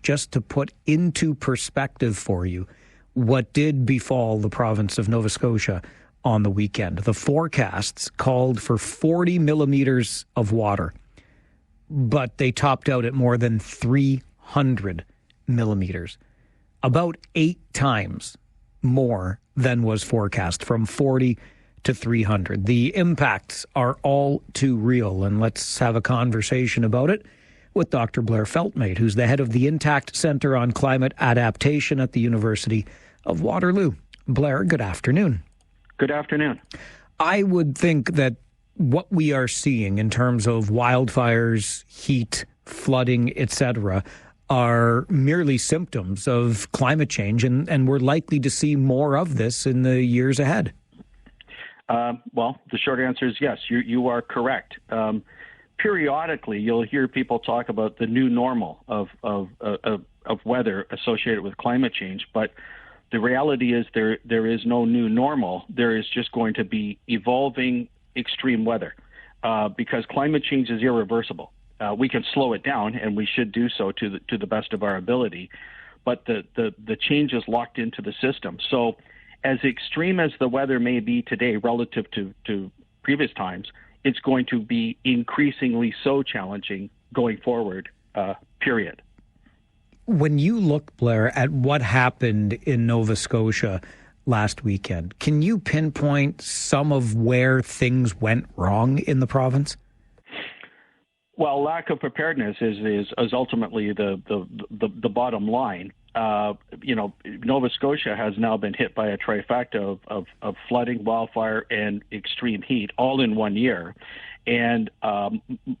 just to put into perspective for you what did befall the province of Nova Scotia on the weekend. The forecasts called for 40 millimeters of water, but they topped out at more than 300 millimeters, about 8 times more than was forecast, from 40 to 300. The impacts are all too real, and let's have a conversation about it with Dr. Blair Feltmate, who's the head of the Intact Centre on Climate Adaptation at the University of Waterloo. Blair, good afternoon. Good afternoon. I would think that what we are seeing in terms of wildfires, heat, flooding, etc., are merely symptoms of climate change, and we're likely to see more of this in the years ahead. Well, the short answer is yes, you are correct. Periodically, you'll hear people talk about the new normal of weather associated with climate change, but the reality is there is no new normal. There is just going to be evolving extreme weather because climate change is irreversible. We can slow it down, and we should do so to the best of our ability, but the change is locked into the system. So as extreme as the weather may be today relative to previous times, it's going to be increasingly so challenging going forward, period. When you look, Blair, at what happened in Nova Scotia last weekend, can you pinpoint some of where things went wrong in the province? Well, lack of preparedness is ultimately the bottom line. Nova Scotia has now been hit by a trifecta of flooding, wildfire, and extreme heat all in 1 year. And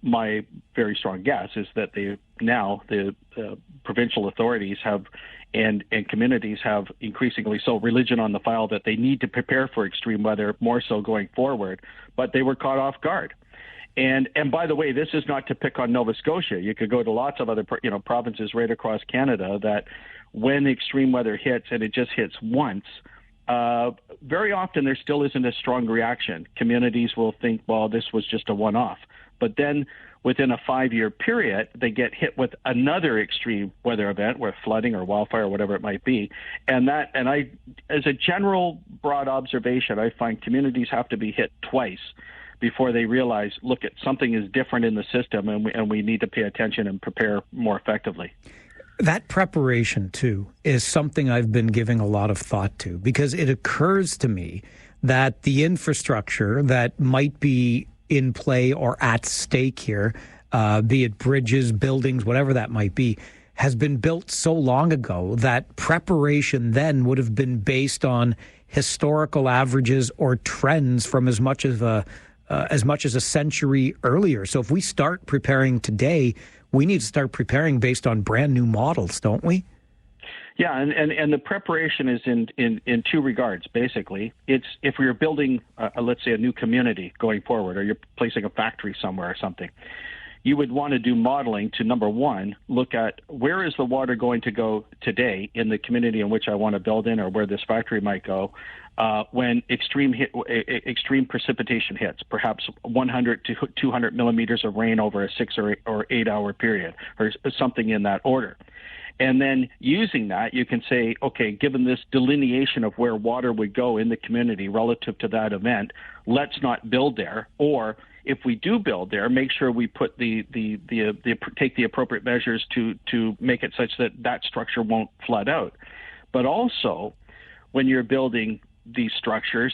my very strong guess is that the provincial authorities have and communities have increasingly so religion on the file that they need to prepare for extreme weather more so going forward. But they were caught off guard. And by the way, this is not to pick on Nova Scotia. You could go to lots of other provinces right across Canada that when extreme weather hits, and it just hits once, very often there still isn't a strong reaction. Communities will think, well, this was just a one-off. But then within a 5-year period, they get hit with another extreme weather event, where flooding or wildfire or whatever it might be. And I, as a general broad observation, I find communities have to be hit twice before they realize, look, something is different in the system, and we need to pay attention and prepare more effectively. That preparation, too, is something I've been giving a lot of thought to, because it occurs to me that the infrastructure that might be in play or at stake here, be it bridges, buildings, whatever that might be, has been built so long ago that preparation then would have been based on historical averages or trends from as much as a century earlier. So if we start preparing today, we need to start preparing based on brand new models, don't we? Yeah, and the preparation is in two regards, basically. It's if you're building, let's say, a new community going forward, or you're placing a factory somewhere or something, you would want to do modeling to, number one, look at where is the water going to go today in the community in which I want to build in, or where this factory might go, when extreme precipitation hits, perhaps 100 to 200 millimeters of rain over a 6 or 8 hour period, or something in that order. And then using that, you can say, okay, given this delineation of where water would go in the community relative to that event, let's not build there. Or if we do build there, make sure we put take the appropriate measures to make it such that that structure won't flood out. But also, when you're building these structures,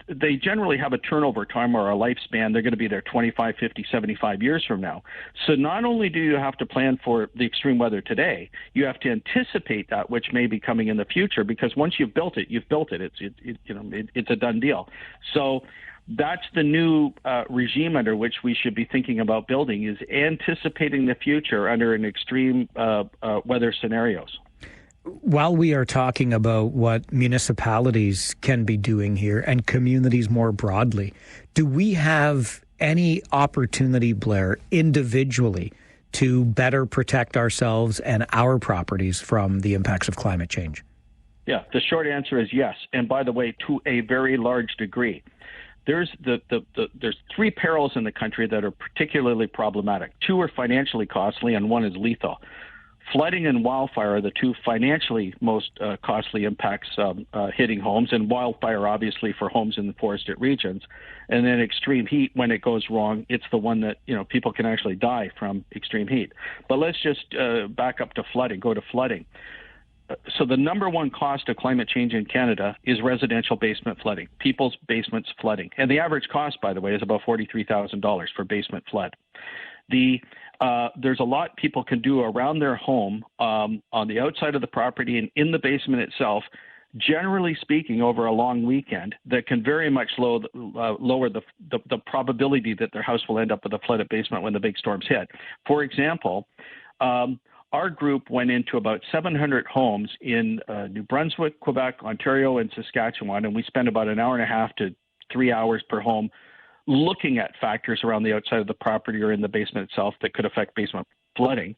they generally have a turnover time or a lifespan. They're going to be there 25, 50, 75 years from now. So not only do you have to plan for the extreme weather today, you have to anticipate that which may be coming in the future, because once you've built it, you've built it. It's a done deal. So that's the new regime under which we should be thinking about building, is anticipating the future under an extreme weather scenarios. While we are talking about what municipalities can be doing here and communities more broadly, do we have any opportunity, Blair, individually to better protect ourselves and our properties from the impacts of climate change? Yeah, the short answer is yes. And by the way, to a very large degree. There's 3 perils in the country that are particularly problematic. 2 are financially costly, and 1 is lethal. Flooding and wildfire are the two financially most costly impacts hitting homes, and wildfire obviously for homes in the forested regions. And then extreme heat, when it goes wrong, it's the one that, people can actually die from extreme heat. But let's just back up to flooding, go to flooding. So the number one cost of climate change in Canada is residential basement flooding, people's basements flooding. And the average cost, by the way, is about $43,000 for basement flood. There's a lot people can do around their home on the outside of the property and in the basement itself, generally speaking, over a long weekend, that can very much lower the probability that their house will end up with a flooded basement when the big storms hit. For example, our group went into about 700 homes in New Brunswick, Quebec, Ontario, and Saskatchewan, and we spent about an hour and a half to 3 hours per home looking at factors around the outside of the property or in the basement itself that could affect basement flooding.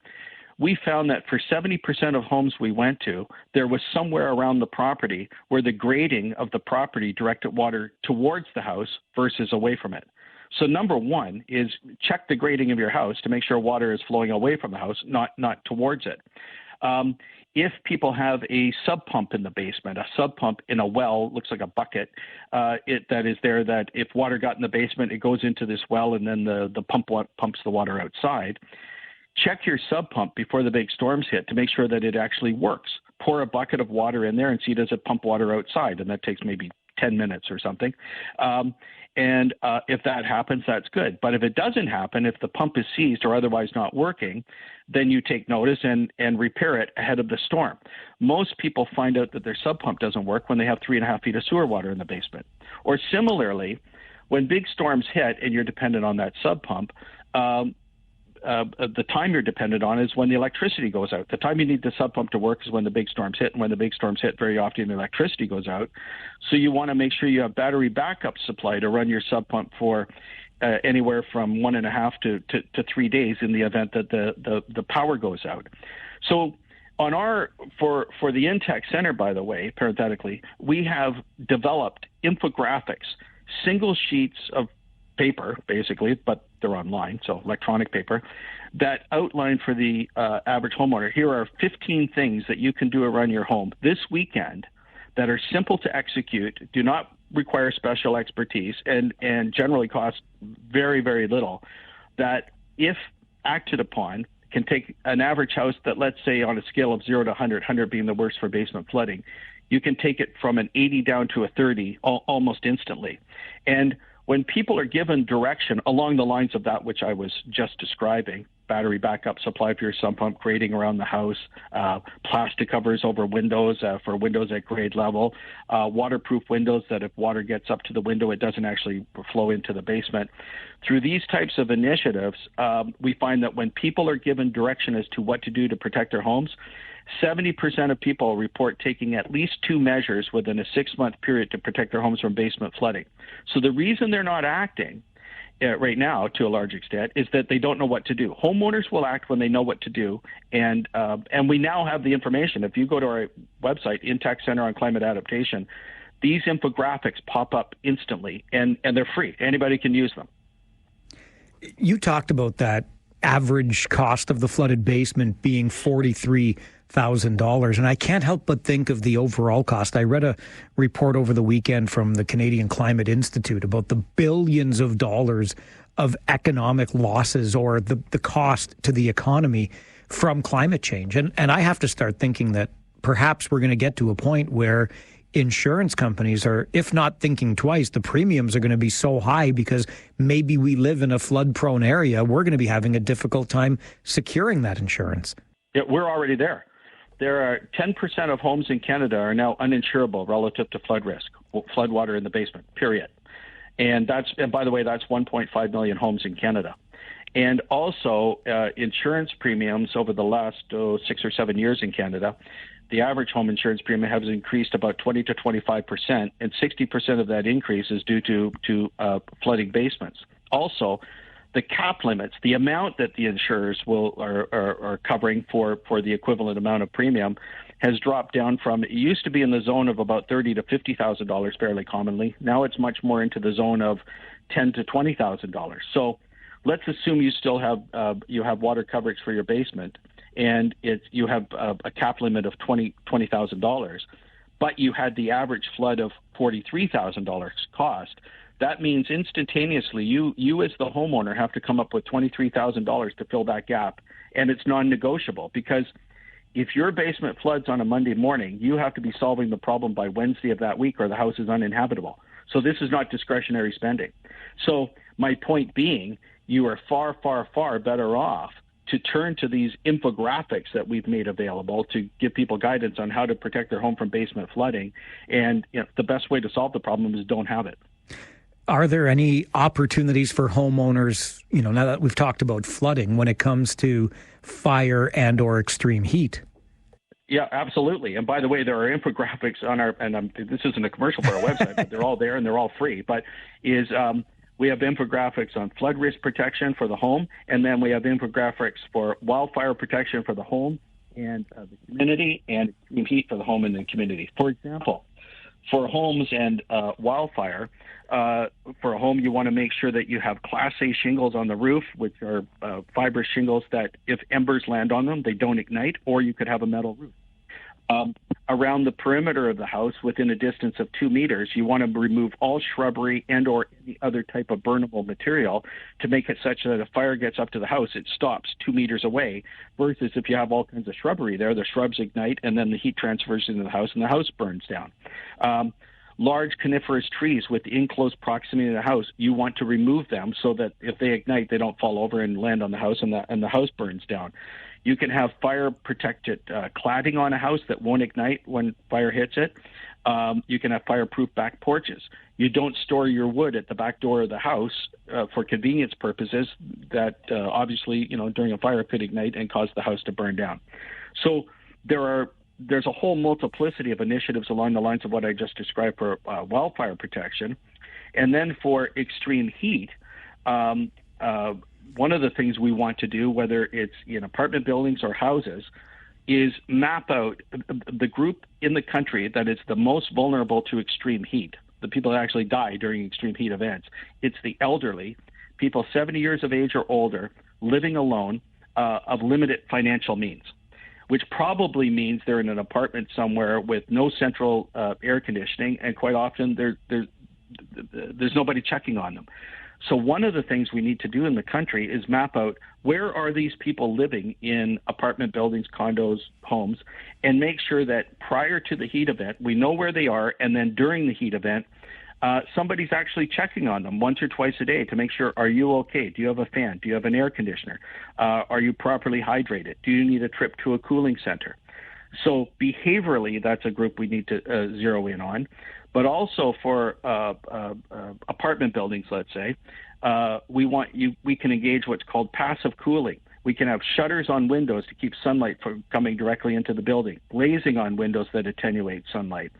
We found that for 70% of homes we went to, there was somewhere around the property where the grading of the property directed water towards the house versus away from it. So number one is check the grading of your house to make sure water is flowing away from the house, not towards it. If people have a sub pump in the basement, a sub pump in a well, looks like a bucket, that is there, that if water got in the basement, it goes into this well and then the pump pumps the water outside. Check your sub pump before the big storms hit to make sure that it actually works. Pour a bucket of water in there and see, does it pump water outside? And that takes maybe 10 minutes or something. And if that happens, that's good. But if it doesn't happen, if the pump is seized or otherwise not working, then you take notice and repair it ahead of the storm. Most people find out that their sub pump doesn't work when they have 3.5 feet of sewer water in the basement. Or similarly, when big storms hit and you're dependent on that sub pump, the time you're dependent on is when the electricity goes out. The time you need the sub pump to work is when the big storms hit, and when the big storms hit, very often the electricity goes out. So you want to make sure you have battery backup supply to run your sub pump for anywhere from 1.5 to 3 days in the event that the power goes out. So on for the Intech Center, by the way, parenthetically, we have developed infographics, single sheets of paper, basically, but they're online, so electronic paper, that outline for the average homeowner. Here are 15 things that you can do around your home this weekend that are simple to execute, do not require special expertise, and generally cost very, very little, that if acted upon, can take an average house that, let's say, on a scale of 0 to 100, 100 being the worst for basement flooding, you can take it from an 80 down to a 30 almost instantly. And when people are given direction along the lines of that which I was just describing, battery backup supply for your sump pump, grading around the house, plastic covers over windows for windows at grade level, waterproof windows that if water gets up to the window, it doesn't actually flow into the basement. Through these types of initiatives, we find that when people are given direction as to what to do to protect their homes, 70% of people report taking at least 2 measures within a 6-month period to protect their homes from basement flooding. So the reason they're not acting right now, to a large extent, is that they don't know what to do. Homeowners will act when they know what to do, and we now have the information. If you go to our website, Intech Center on Climate Adaptation, these infographics pop up instantly, and they're free. Anybody can use them. You talked about that average cost of the flooded basement being $43,000. And I can't help but think of the overall cost. I read a report over the weekend from the Canadian Climate Institute about the billions of dollars of economic losses or the cost to the economy from climate change. And I have to start thinking that perhaps we're going to get to a point where insurance companies are, if not thinking twice, the premiums are going to be so high because maybe we live in a flood-prone area, we're going to be having a difficult time securing that insurance. Yeah, we're already there. There are 10% of homes in Canada are now uninsurable relative to flood risk, flood water in the basement, period. And by the way, that's 1.5 million homes in Canada. And also, insurance premiums over the last 6 or 7 years in Canada, the average home insurance premium has increased about 20 to 25%, and 60% of that increase is due to flooding basements. Also, the cap limits, the amount that the insurers are covering for the equivalent amount of premium, has dropped down from, it used to be in the zone of about $30,000 to $50,000 fairly commonly. Now it's much more into the zone of $10,000 to $20,000. So let's assume you still have you have water coverage for your basement. and you have a cap limit of $20,000, but you had the average flood of $43,000 cost, that means instantaneously you as the homeowner have to come up with $23,000 to fill that gap, and it's non-negotiable, because if your basement floods on a Monday morning, you have to be solving the problem by Wednesday of that week, or the house is uninhabitable. So this is not discretionary spending. So my point being, you are far, far, far better off to turn to these infographics that we've made available to give people guidance on how to protect their home from basement flooding. And the best way to solve the problem is don't have it. Are there any opportunities for homeowners, now that we've talked about flooding, when it comes to fire and or extreme heat? Yeah, absolutely. And by the way, there are infographics on our, and this isn't a commercial for our website, but they're all there and they're all free. But we have infographics on flood risk protection for the home, and then we have infographics for wildfire protection for the home and the community, and extreme heat for the home and the community. For example, for homes and wildfire, for a home, you want to make sure that you have Class A shingles on the roof, which are fibrous shingles that if embers land on them, they don't ignite, or you could have a metal roof. Around the perimeter of the house, within a distance of 2 meters, you want to remove all shrubbery and or any other type of burnable material to make it such that if fire gets up to the house, it stops 2 meters away, versus if you have all kinds of shrubbery there, the shrubs ignite and then the heat transfers into the house and the house burns down. Large coniferous trees within close proximity to the house, you want to remove them so that if they ignite, they don't fall over and land on the house and the house burns down. You can have fire-protected cladding on a house that won't ignite when fire hits it. You can have fireproof back porches. You don't store your wood at the back door of the house for convenience purposes that obviously, during a fire could ignite and cause the house to burn down. So there's a whole multiplicity of initiatives along the lines of what I just described for wildfire protection. And then for extreme heat, one of the things we want to do, whether it's in apartment buildings or houses, is map out the group in the country that is the most vulnerable to extreme heat, the people that actually die during extreme heat events. It's the elderly, people 70 years of age or older, living alone, of limited financial means, which probably means they're in an apartment somewhere with no central air conditioning, and quite often there's nobody checking on them. So one of the things we need to do in the country is map out where are these people living in apartment buildings, condos, homes, and make sure that prior to the heat event, we know where they are, and then during the heat event, somebody's actually checking on them once or twice a day to make sure, are you okay? Do you have a fan? Do you have an air conditioner? Are you properly hydrated? Do you need a trip to a cooling center? So behaviorally, that's a group we need to zero in on. But also for apartment buildings, let's say, we can engage what's called passive cooling. We can have shutters on windows to keep sunlight from coming directly into the building, glazing on windows that attenuate sunlight.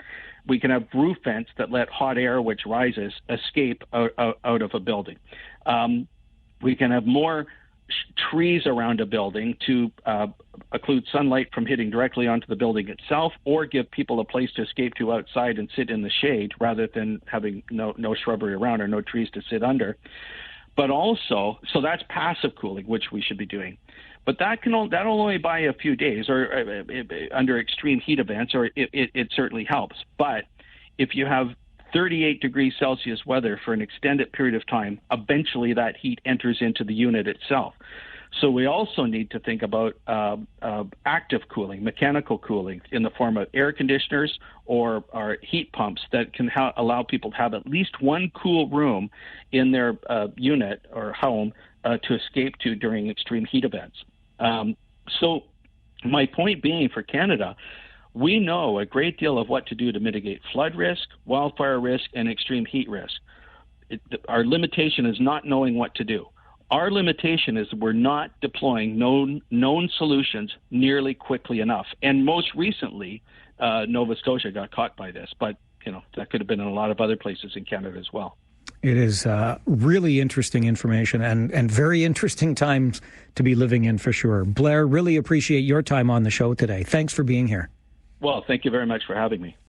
We can have roof vents that let hot air, which rises, escape out of a building. We can have more trees around a building to occlude sunlight from hitting directly onto the building itself, or give people a place to escape to outside and sit in the shade rather than having no shrubbery around or no trees to sit under. But also, so that's passive cooling, which we should be doing. But that'll only buy a few days, or under extreme heat events, or it certainly helps. But if you have 38 degrees Celsius weather for an extended period of time, eventually that heat enters into the unit itself. So we also need to think about active cooling, mechanical cooling in the form of air conditioners or heat pumps that can allow people to have at least one cool room in their unit or home to escape to during extreme heat events. So my point being, for Canada, we know a great deal of what to do to mitigate flood risk, wildfire risk, and extreme heat risk. Our limitation is not knowing what to do. Our limitation is we're not deploying known solutions nearly quickly enough. And most recently, Nova Scotia got caught by this, but that could have been in a lot of other places in Canada as well. It is really interesting information and very interesting times to be living in, for sure. Blair, really appreciate your time on the show today. Thanks for being here. Well, thank you very much for having me.